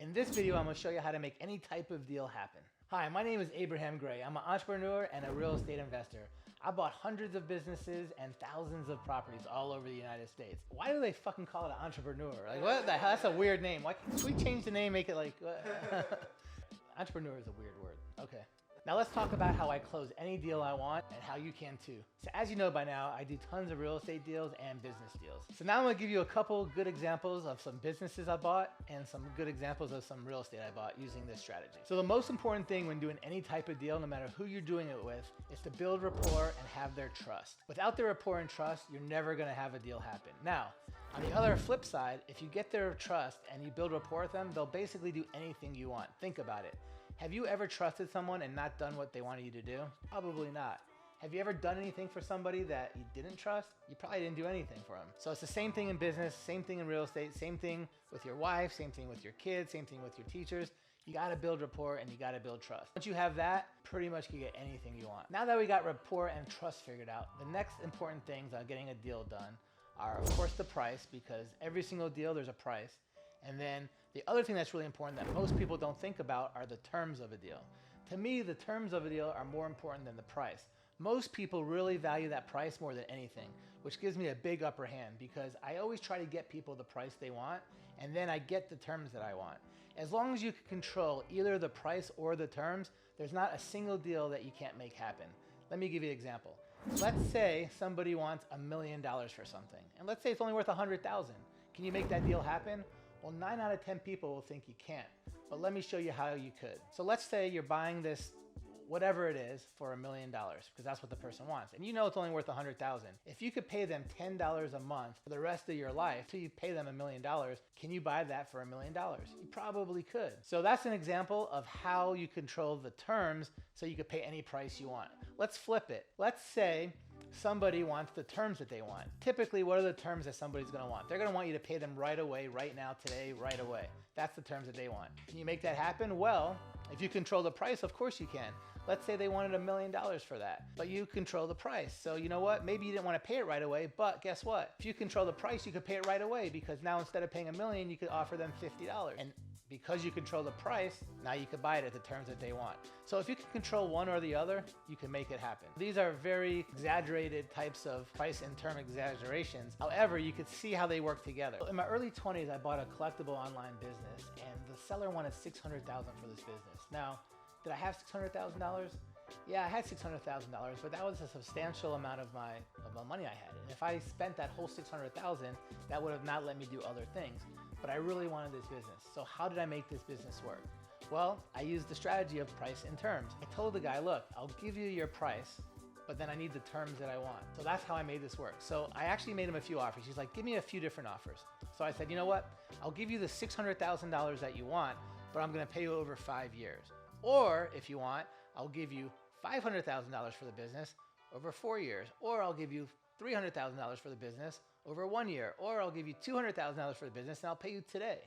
In this video, I'm going to show you how to make any type of deal happen. Hi, my name is AbrahamGray. I'm an entrepreneur and a real estate investor. I bought hundreds of businesses and thousands of properties all over the United States. Why do they fucking call it an entrepreneur? Like, what the hell? That's a weird name. Why can't we change the name, make it like... Entrepreneur is a weird word. Okay. Now let's talk about how I close any deal I want and how you can too. So as you know by now, I do tons of real estate deals and business deals. So now I'm gonna give you a couple good examples of some businesses I bought and some good examples of some real estate I bought using this strategy. So the most important thing when doing any type of deal, no matter who you're doing it with, is to build rapport and have their trust. Without their rapport and trust, you're never gonna have a deal happen. Now, on the other flip side, if you get their trust and you build rapport with them, they'll basically do anything you want. Think about it. Have you ever trusted someone and not done what they wanted you to do? Probably not. Have you ever done anything for somebody that you didn't trust? You probably didn't do anything for them. So it's the same thing in business, same thing in real estate, same thing with your wife, same thing with your kids, same thing with your teachers. You gotta build rapport and you gotta build trust. Once you have that, pretty much you get anything you want. Now that we got rapport and trust figured out, the next important things on getting a deal done are, of course, the price, because every single deal there's a price. And then the other thing that's really important that most people don't think about are the terms of a deal. To me, the terms of a deal are more important than the price. Most people really value that price more than anything, which gives me a big upper hand because I always try to get people the price they want, and then I get the terms that I want. As long as you can control either the price or the terms, there's not a single deal that you can't make happen. Let me give you an example. Let's say somebody wants $1 million for something, and let's say it's only worth $100,000. Can you make that deal happen? Well, 9 out of 10 people will think you can't, but let me show you how you could. So let's say you're buying this, whatever it is, for $1 million, because that's what the person wants. And you know it's only worth $100,000. If you could pay them $10 a month for the rest of your life till you pay them $1 million, can you buy that for $1 million? You probably could. So that's an example of how you control the terms so you could pay any price you want. Let's flip it. Let's say somebody wants the terms that they want. Typically, what are the terms that somebody's gonna want? They're gonna want you to pay them right away, right now, today, right away. That's the terms that they want. Can you make that happen? Well, if you control the price, of course you can. Let's say they wanted $1 million for that, but you control the price. So you know what? Maybe you didn't want to pay it right away, but guess what? If you control the price, you could pay it right away because now instead of paying $1 million, you could offer them $50. And because you control the price, now you could buy it at the terms that they want. So if you can control one or the other, you can make it happen. These are very exaggerated types of price and term exaggerations. However, you could see how they work together. In my early 20s, I bought a collectible online business and the seller wanted $600,000 for this business. Now, did I have $600,000? Yeah, I had $600,000, but that was a substantial amount of my money I had. And if I spent that whole $600,000, that would have not let me do other things. But I really wanted this business. So how did I make this business work? Well, I used the strategy of price and terms. I told the guy, look, I'll give you your price, but then I need the terms that I want. So that's how I made this work. So I actually made him a few offers. He's like, give me a few different offers. So I said, you know what? I'll give you the $600,000 that you want, but I'm gonna pay you over 5 years. Or if you want, I'll give you $500,000 for the business over 4 years. Or I'll give you $300,000 for the business over 1 year. Or I'll give you $200,000 for the business and I'll pay you today.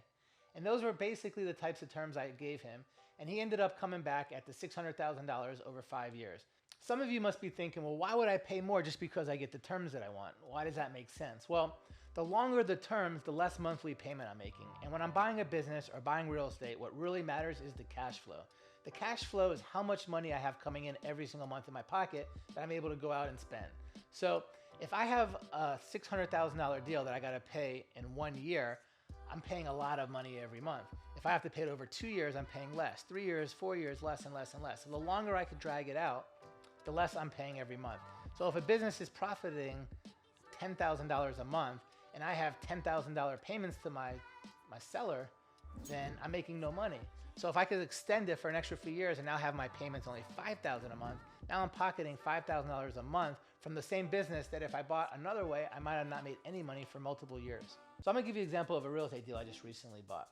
And those were basically the types of terms I gave him. And he ended up coming back at the $600,000 over 5 years. Some of you must be thinking, well, why would I pay more just because I get the terms that I want? Why does that make sense? Well, the longer the terms, the less monthly payment I'm making. And when I'm buying a business or buying real estate, what really matters is the cash flow. The cash flow is how much money I have coming in every single month in my pocket that I'm able to go out and spend. So if I have a $600,000 deal that I gotta pay in 1 year, I'm paying a lot of money every month. If I have to pay it over 2 years, I'm paying less. 3 years, 4 years, less and less and less. So the longer I could drag it out, the less I'm paying every month. So if a business is profiting $10,000 a month and I have $10,000 payments to my seller, then I'm making no money. So if I could extend it for an extra few years and now have my payments only $5,000 a month, now I'm pocketing $5,000 a month from the same business that if I bought another way, I might have not made any money for multiple years. So I'm gonna give you an example of a real estate deal I just recently bought.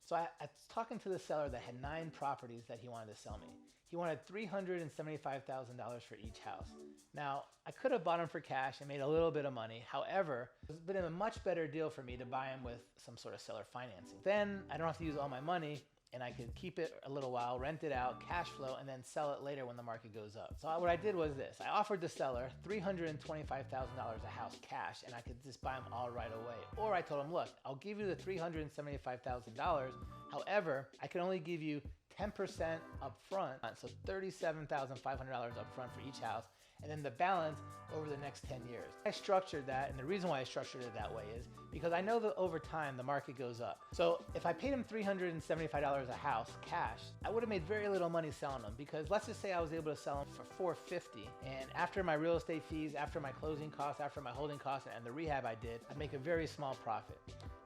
So I was talking to the seller that had 9 properties that he wanted to sell me. He wanted $375,000 for each house. Now, I could have bought them for cash and made a little bit of money. However, it's been a much better deal for me to buy them with some sort of seller financing. Then I don't have to use all my money and I could keep it a little while, rent it out, cash flow, and then sell it later when the market goes up. So what I did was this. I offered the seller $325,000 a house cash, and I could just buy them all right away. Or I told him, look, I'll give you the $375,000. However, I can only give you 10% upfront, so $37,500 upfront for each house, and then the balance over the next 10 years. I structured that, and the reason why I structured it that way is because I know that over time the market goes up. So if I paid him $375 a house cash, I would have made very little money selling them, because let's just say I was able to sell them for $450, and after my real estate fees, after my closing costs, after my holding costs, and the rehab I did, I'd make a very small profit.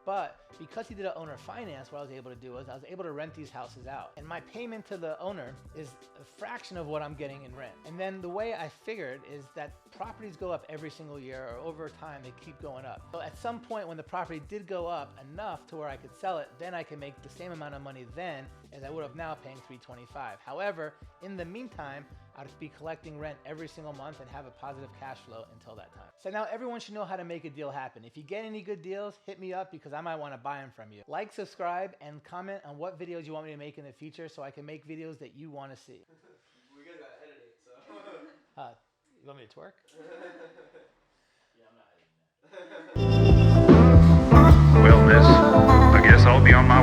But because he did an owner finance, what I was able to do was I was able to rent these houses out. And my payment to the owner is a fraction of what I'm getting in rent. And then the way I figured is that properties go up every single year, or over time they keep going up. So at some point when the property did go up enough to where I could sell it, then I can make the same amount of money then as I would have now paying $325. However, in the meantime, I'd be collecting rent every single month and have a positive cash flow until that time. So now everyone should know how to make a deal happen. If you get any good deals, hit me up, because I might want to buy them from you. Like, subscribe, and comment on what videos you want me to make in the future so I can make videos that you want to see. We gotta edit it, so. You want me to twerk? Yeah, I'm not editing that. Well, miss, I guess I'll be on my